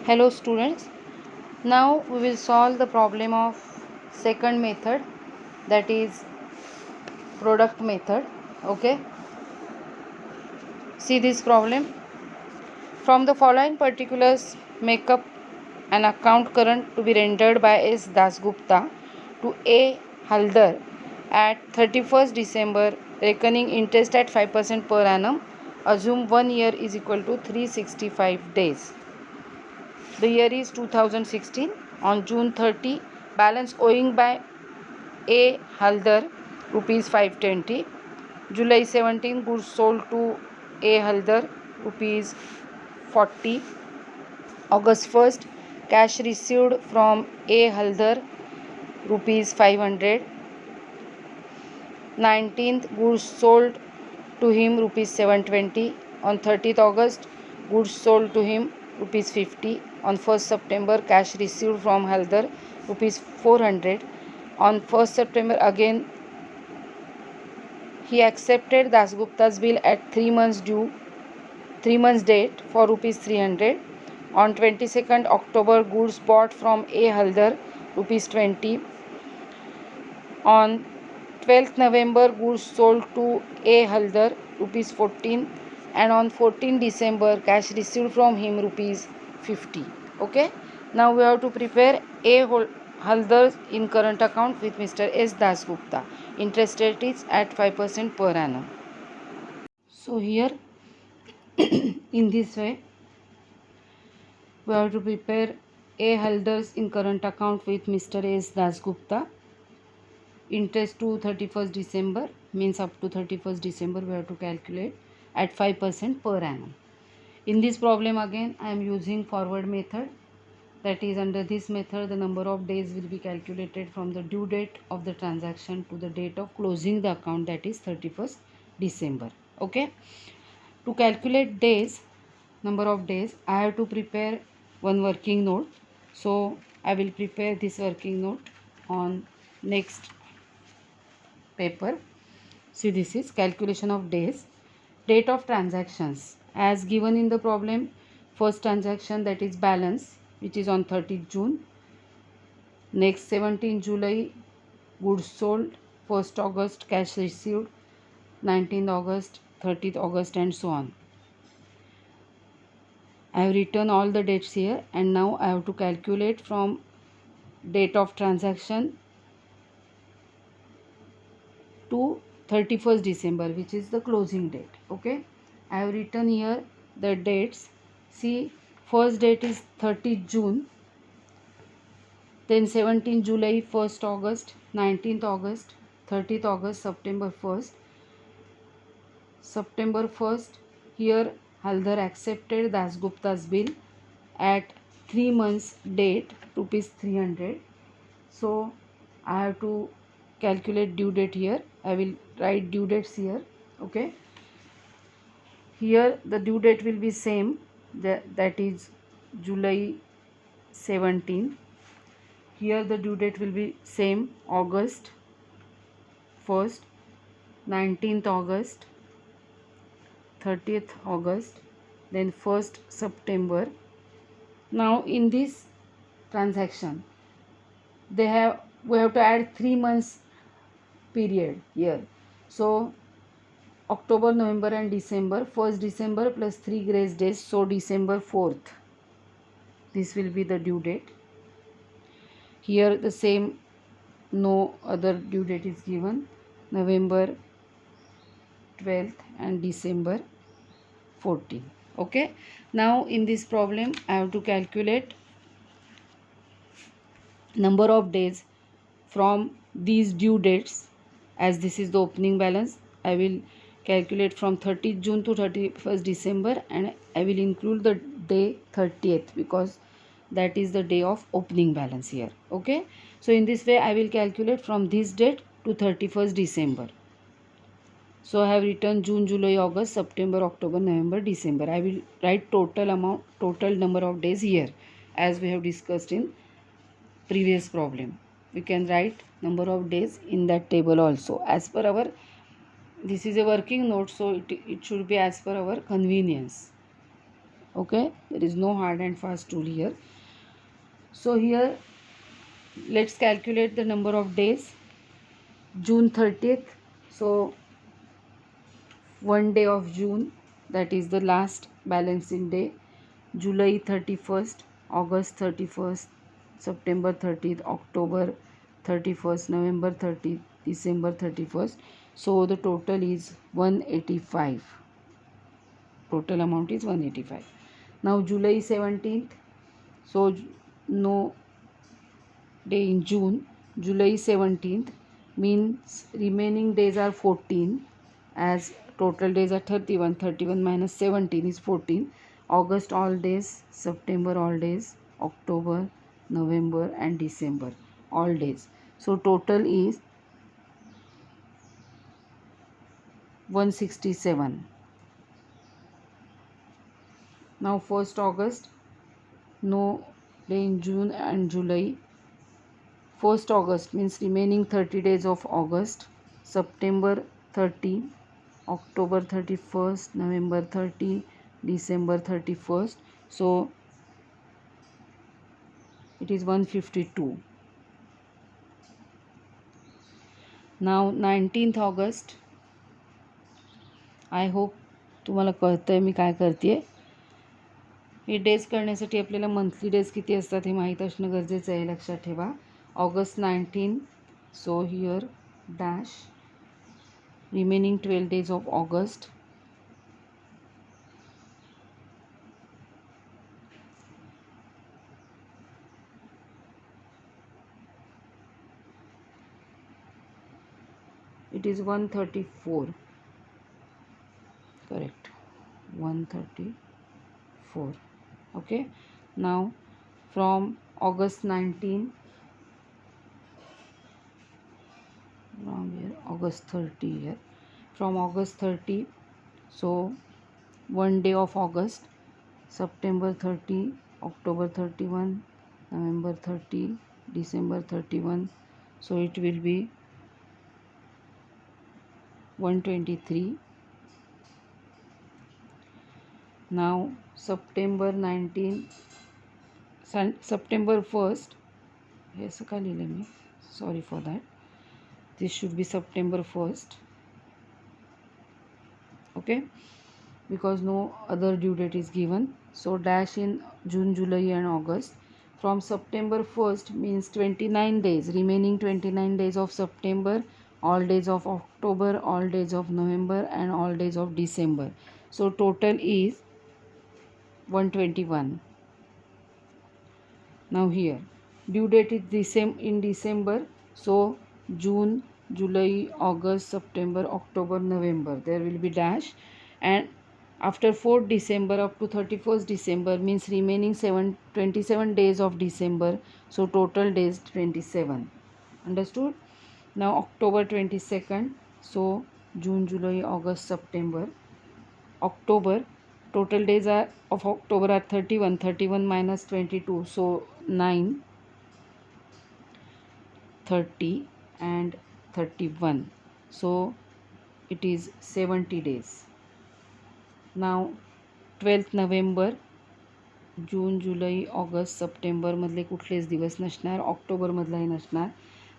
Hello students, now we will solve the problem of second method, that is product method. Okay, see this problem. From the following particulars, make up an account current to be rendered by S. Dasgupta to A. Haldar at 31st December, reckoning interest at 5% per annum. Assume 1 year is equal to 365 days. The year is 2016. On June 30, balance owing by A. Haldar rupees 520. July 17, goods sold to A. Haldar rupees 40. August 1st, cash received from A. Haldar rupees 500. 19th, goods sold to him rupees 720. On 30th August, goods sold to him rupees 50. On 1st September, cash received from Haldar rupees 400. On 1st September again, he accepted Dasgupta's bill at 3 months date for rupees 300. On 22nd October, goods bought from A. Haldar rupees 20. On 12th November, goods sold to A. Haldar rupees 14, and on 14 December, cash received from him rupees 50. Okay, now we have to prepare A. Haldar in current account with Mr. S. Dasgupta. Interest rate is at 5% per annum. So here in this way we have to prepare A. Haldar's in current account with Mr. S. Dasgupta. Interest to 31st December means up to 31st December we have to calculate at 5% per annum. In this problem again I am using forward method, that is under this method the number of days will be calculated from the due date of the transaction to the date of closing the account, that is 31st December. Okay, to calculate days, number of days, I have to prepare one working note. So I will prepare this working note on next paper. See, this is calculation of days. Date of transactions as given in the problem. First transaction, that is balance, which is on 30th June. Next 17th July, goods sold. 1st August, cash received. 19th August, 30th August, and so on. I have written all the dates here, and now I have to calculate from date of transaction to 31st December, which is the closing date. Okay, I have written here the dates. See, first date is 30th June, then 17th July, 1st August, 19th August, 30th August, September 1st. September 1st, here Haldar accepted Dasgupta's bill at 3 months date rupees 300. So I have to calculate due date here. I will write due dates here. Okay, here the due date will be same, that is July 17. Here the due date will be same, August 1st, 19th August, 30th August, then 1st September. Now in this transaction we have to add 3 months period here. So October, November and December. 1st December plus 3 grace days, so December 4th. This will be the due date. Here the same, no other due date is given. November 12th and December 14th. Okay, now in this problem I have to calculate number of days from these due dates. As this is the opening balance, I will calculate from 30th June to 31st December, and I will include the day 30th because that is the day of opening balance here. Okay, so in this way I will calculate from this date to 31st December. So I have written June, July, August, September, October, November, December. I will write total number of days here as we have discussed in previous problem. We can write number of days in that table also as per our, this is a working note, so it should be as per our convenience. Okay, there is no hard and fast rule here. So here let's calculate the number of days. June 30th, so one day of June, that is the last balancing day. July 31st, August 31st, September 30th, October 31st, November 30th, December 31st. So the total is 185. Total amount is 185. Now July 17th, so no day in June. July 17th means remaining days are 14, as total days are 31. 31 minus 17 is 14. August all days, September all days, October, November and December all days. So total is 167. Now 1st August, no day in June and July. 1st August means remaining 30 days of August, September 30, October 31st, November 30, December 31st. So it is 152. Now 19th August. I hope तुम्हाला कळतं आहे मी काय करते आहे. हे days करण्यासाठी आपल्याला monthly days किती असतात हे माहीत असणं गरजेचं आहे. लक्षात ठेवा. August 19, so here dash remaining 12 days of August. It is 134. Correct. 134. Okay. Now from August 19, from here August 30 here. From August 30, so one day of August, September 30, October 31, November 30, December 31. So it will be 123. Now September 19, September 1st, हे असं का लिहिलं मी, sorry for that. This should be September 1st. Okay, because no other due date is given. So dash in June, July and August. From September 1st means 29 days, remaining 29 days of September, all days of October, all days of November and all days of December. So total is 121. Now here due date is in December, so June, July, August, September, October, November, there will be dash, and after 4th December up to 31st December means remaining 27 days of December, so total days 27. Understood? Now October 22nd, so June, July, August, September, October, total days are of October are 31. 31 minus 22, so 9, 30 and 31, so it is 70 days. Now 12th November, June, July, August, सप्टेंबरमधले कुठलेच दिवस नसणार, ऑक्टोबरमधलाही नसणार,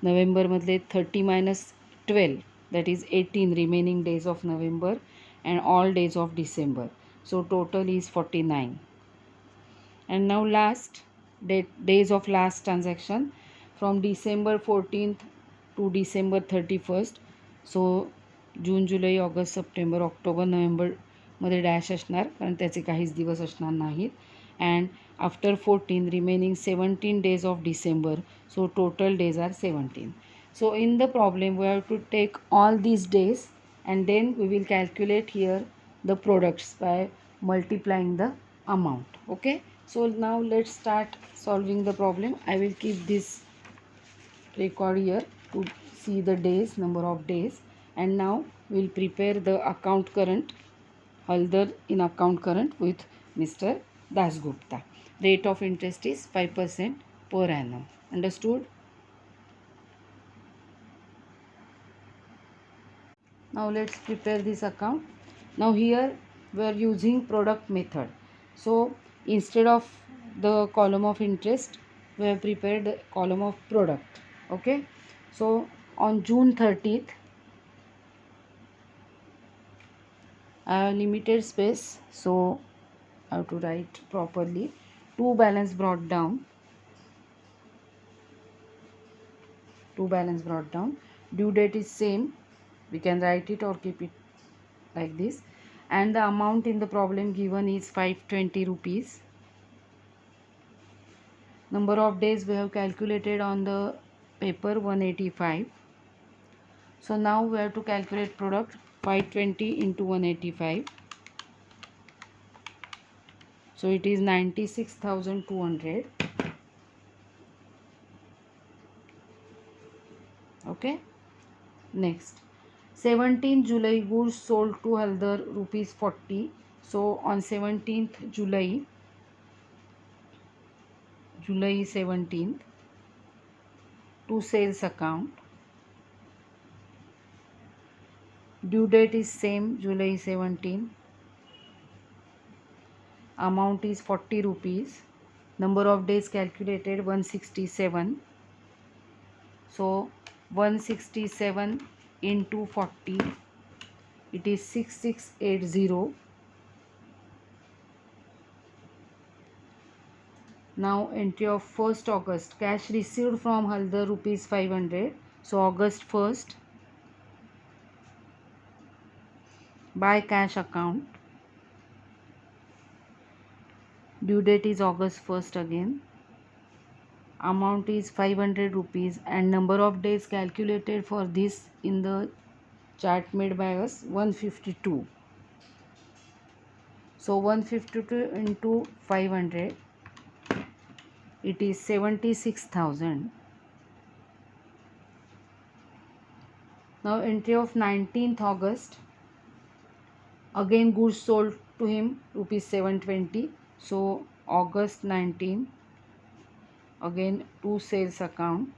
नोव्हेंबरमधले 30 minus 12, that is 18 remaining days of November and all days of December, so total is 49. And now last days of last transaction from December 14th to December 31st, so June, July, August, September, October, नोव्हेंबरमध्ये dash असणार कारण त्याचे काहीच दिवस असणार नाहीत. And after 14 remaining 17 days of December, so total days are 17. So in the problem we have to take all these days and then we will calculate here the products by multiplying the amount. Okay, so now let's start solving the problem. I will keep this record here to see the days, number of days, and now we'll prepare the account current, Haldar in account current with Mr. Dasgupta. Rate of interest is 5% per annum. Understood? Now let's prepare this account. Now here we are using product method. So instead of the column of interest, we have prepared the column of product. Okay, so on June 30th, I have limited space, so I have to write properly. Two balance brought down, due date is same, we can write it or keep it like this, and the amount in the problem given is 520 rupees. Number of days we have calculated on the paper 185. So now we have to calculate product. 520 into 185, so it is 96,200. Okay, next 17th July, goods sold to Haldar rupees 40. So on 17th July, 17th, to sales account, due date is same, July 17, amount is 40 rupees, number of days calculated 167. So 167 into 40, it is 6680. Now entry of 1st August, cash received from Haldar rupees 500. So August 1st, by cash account, due date is August 1st again, amount is 500 rupees, and number of days calculated for this in the chart made by us 152. So 152 into 500, it is 76,000. Now entry of 19th August, again goods sold to him rupees 720. So August 19, again to sales account,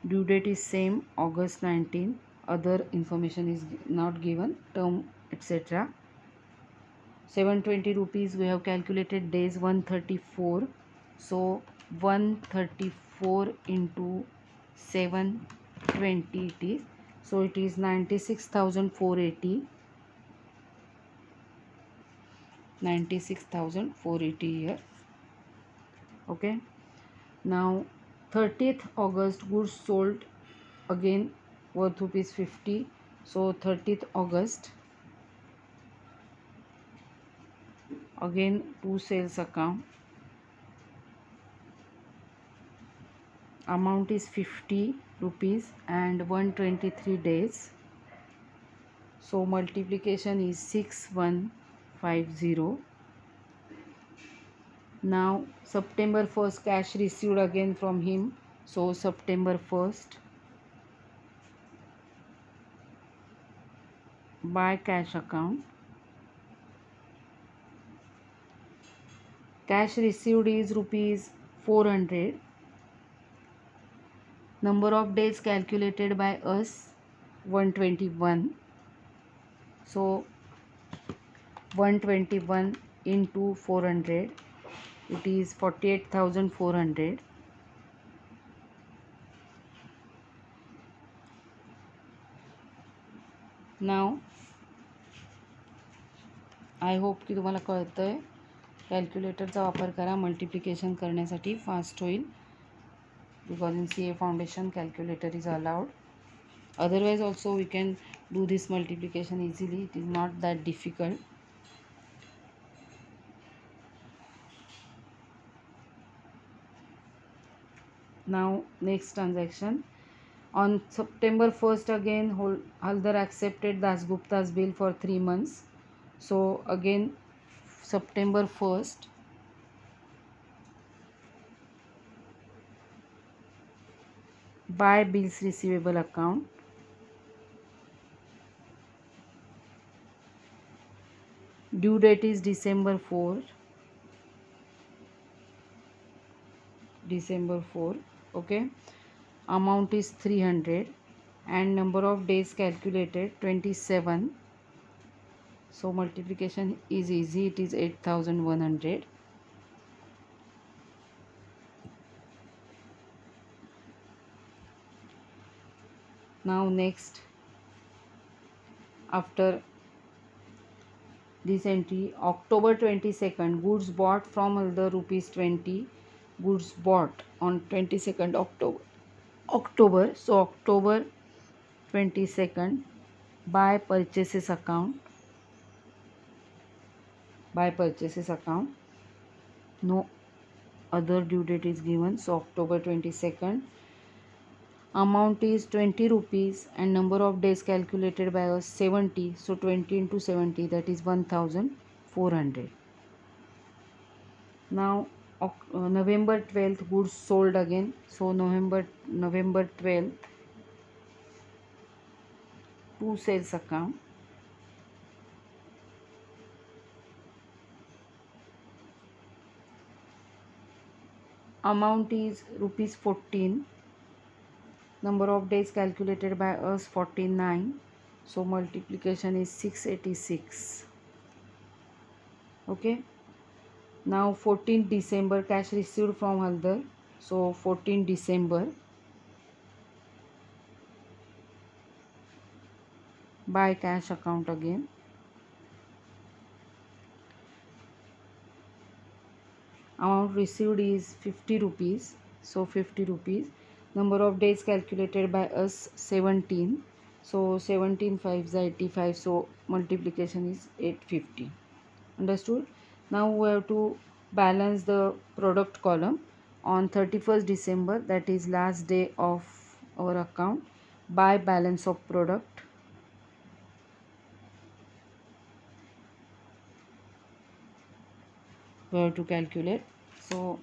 due date is same, August 19, other information is not given, term etc. 720 rupees, we have calculated days 134. So 134 into 720 it is, so it is 96,480. 96,480 here. Okay, now 30th August, goods sold again worth rupees 50. So 30th August, again to sales account, amount is 50 rupees and 123 days. So multiplication is 6150. Now September 1st, cash received again from him. So September 1st, by cash account, cash received is rupees 400. Number of days calculated by us 121. So 121 into 400, it is 48,400. Now I hope की तुम्हाला कळतं आहे. कॅल्क्युलेटरचा वापर करा multiplication करण्यासाठी, fast होईल. Because in CA foundation calculator is allowed. Otherwise also we can do this multiplication easily. It is not that difficult. Now next transaction. On September 1st, again Haldar accepted Dasgupta's bill for 3 months. So again September 1st, by bills receivable account, due date is December 4. Okay, amount is 300 and number of days calculated 27. So multiplication is easy, it is 8100. Now next, after this entry, October 22nd, goods bought from Halder rupees 20, goods bought on 22nd October. So October 22nd, by purchases account, no other due date is given. So October 22nd, amount is 20 rupees and number of days calculated by us 70. So 20 into 70, that is 1400. Now November 12th, goods sold again. So November 12th, two sales account, amount is rupees 14, number of days calculated by us 49. So multiplication is 686. Okay. Now 14 December, cash received from Halder. So 14 December, by cash account again. Amount received is 50 rupees. So 50 rupees. Number of days calculated by us 17. So 17 5 85. So multiplication is 850. Understood? Now we have to balance the product column on 31st December, that is last day of our account, by balance of product. We have to calculate. So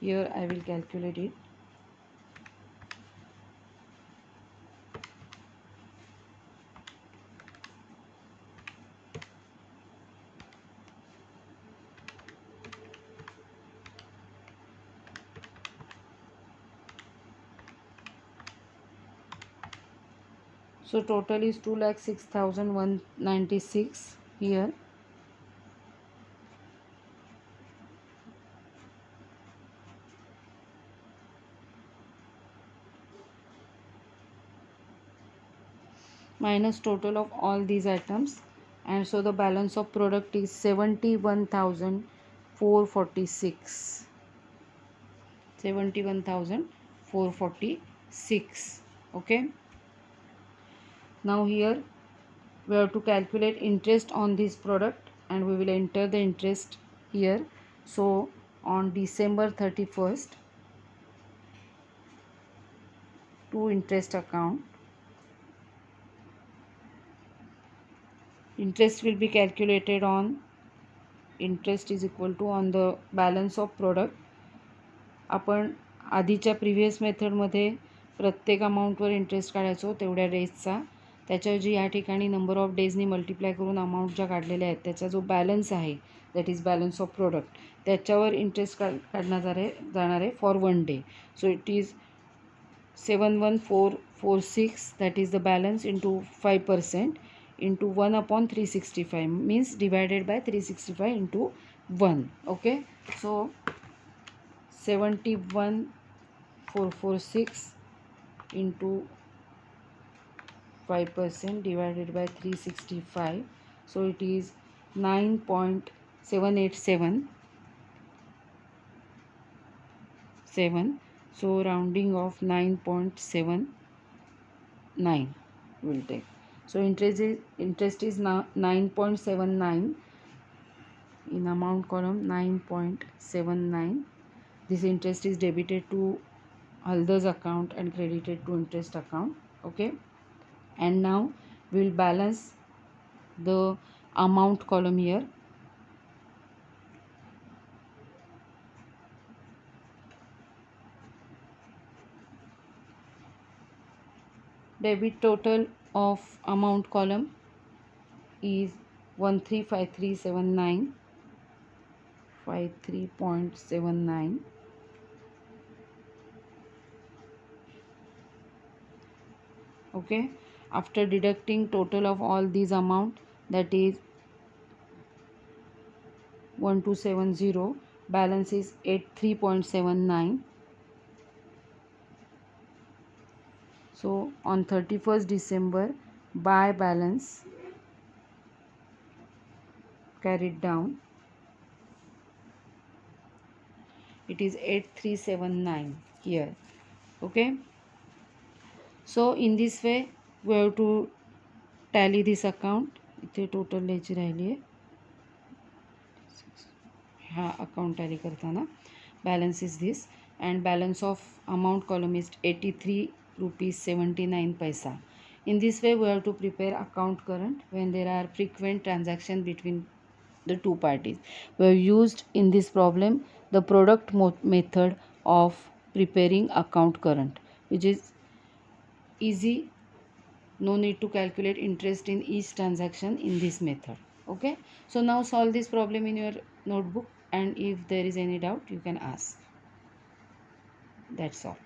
here I will calculate it. So total is 2,06,196 here. Minus total of all these items, and so the balance of product is 71,446. 71,446. Okay. Now here we have to calculate interest on this product, and we will enter the interest here. So on December 31st, to interest account, interest will be calculated on, interest is equal to on the balance of product. आपण आधीच्या previous मेथडमध्ये प्रत्येक अमाऊंटवर interest काढायचो तेवढ्या डेजचा, त्याच्याऐवजी या ठिकाणी number of डेजनी multiply करून amount ज्या काढलेल्या आहेत त्याचा जो बॅलन्स आहे, that is balance of product, त्याच्यावर इंटरेस्ट काढण्यात जाणार आहे for 1 day. So it is 71,446, that is the balance, into 5% into 1/365, means divided by 365 into 1. Okay, so 71,446 into 5% divided by 365, so it is 9.787. So rounding of 9.79 will take. So interest is now 9.79 in amount column, 9.79. This interest is debited to Halder's account and credited to interest account. Okay, and now we will balance the amount column here. Debit total of amount column is 135379, 53.79. Okay, After deducting total of all these amount, that is 1270, balance is 83.79. So on 31st December, buy balance carried down, it is 8379 here. Okay, so in this way we have to tally this account. इथे total लिहायची राहिली आहे. हा account tally करताना balance is this, and balance of amount column is 83 rupees 79 paisa. In this way we have to prepare account current when there are frequent transaction between the two parties. We have used in this problem the product method of preparing account current, which is easy. No need to calculate interest in each transaction in this method. Okay, so now solve this problem in your notebook, and if there is any doubt you can ask. That's all.